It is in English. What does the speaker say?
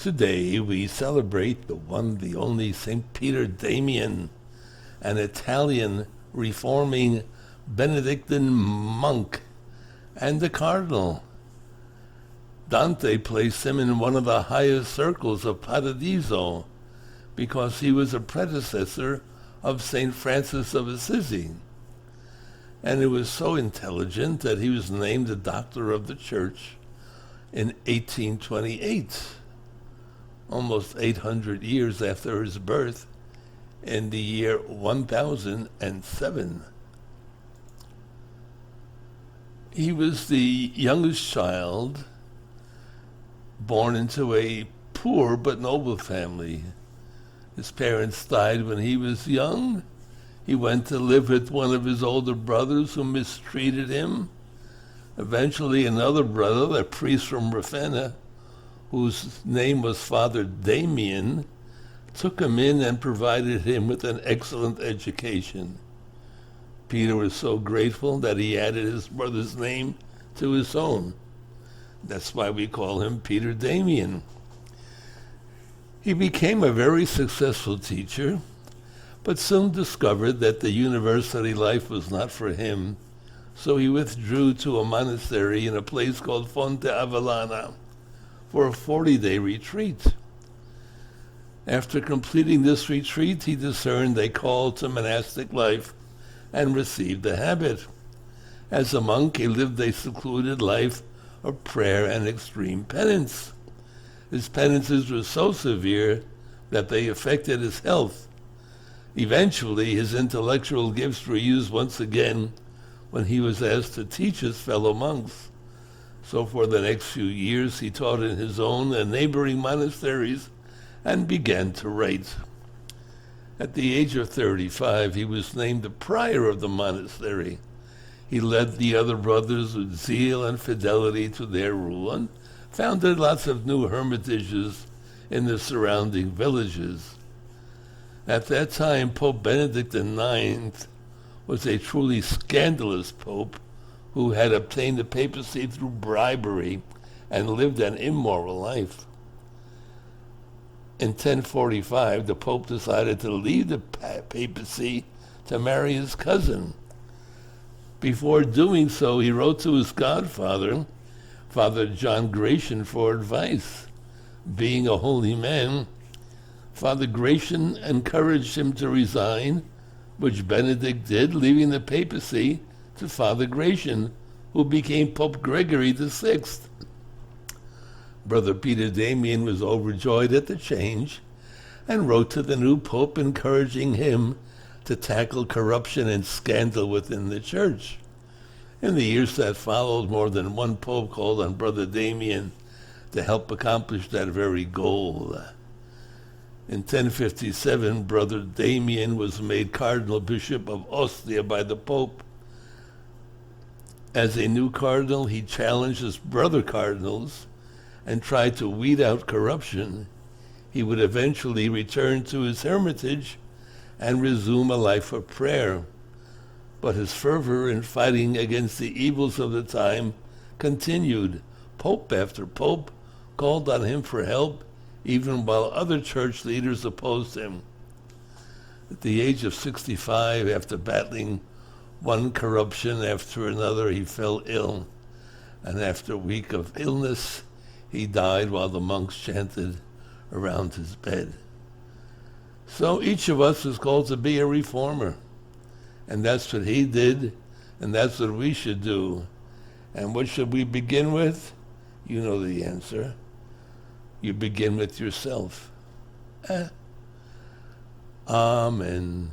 Today we celebrate the one, the only St. Peter Damian, an Italian reforming Benedictine monk and a cardinal. Dante placed him in one of the highest circles of Paradiso because he was a predecessor of St. Francis of Assisi. And he was so intelligent that he was named a doctor of the church in 1828, almost 800 years after his birth, in the year 1007. He was the youngest child born into a poor but noble family. His parents died when he was young. He went to live with one of his older brothers who mistreated him. Eventually another brother, a priest from Ravenna, whose name was Father Damian, took him in and provided him with an excellent education. Peter was so grateful that he added his brother's name to his own. That's why we call him Peter Damian. He became a very successful teacher, but soon discovered that the university life was not for him, so he withdrew to a monastery in a place called Fonte Avellana for a 40-day retreat. After completing this retreat, he discerned a call to monastic life and received the habit. As a monk, he lived a secluded life of prayer and extreme penance. His penances were so severe that they affected his health. Eventually, his intellectual gifts were used once again when he was asked to teach his fellow monks. So for the next few years, he taught in his own and neighboring monasteries and began to write. At the age of 35, he was named the prior of the monastery. He led the other brothers with zeal and fidelity to their rule and founded lots of new hermitages in the surrounding villages. At that time, Pope Benedict IX was a truly scandalous pope who had obtained the papacy through bribery and lived an immoral life. In 1045, the Pope decided to leave the papacy to marry his cousin. Before doing so, he wrote to his godfather, Father John Gratian, for advice. Being a holy man, Father Gratian encouraged him to resign, which Benedict did, leaving the papacy to Father Gratian, who became Pope Gregory VI. Brother Peter Damian was overjoyed at the change and wrote to the new pope encouraging him to tackle corruption and scandal within the church. In the years that followed, more than one pope called on Brother Damian to help accomplish that very goal. In 1057, Brother Damian was made Cardinal Bishop of Ostia by the Pope. As a new cardinal, he challenged his brother cardinals and tried to weed out corruption. He would eventually return to his hermitage and resume a life of prayer. But his fervor in fighting against the evils of the time continued. Pope after pope called on him for help, even while other church leaders opposed him. At the age of 65, after battling one corruption after another, he fell ill. And after a week of illness, he died while the monks chanted around his bed. So each of us is called to be a reformer. And that's what he did, and that's what we should do. And what should we begin with? You know the answer. You begin with yourself. Amen.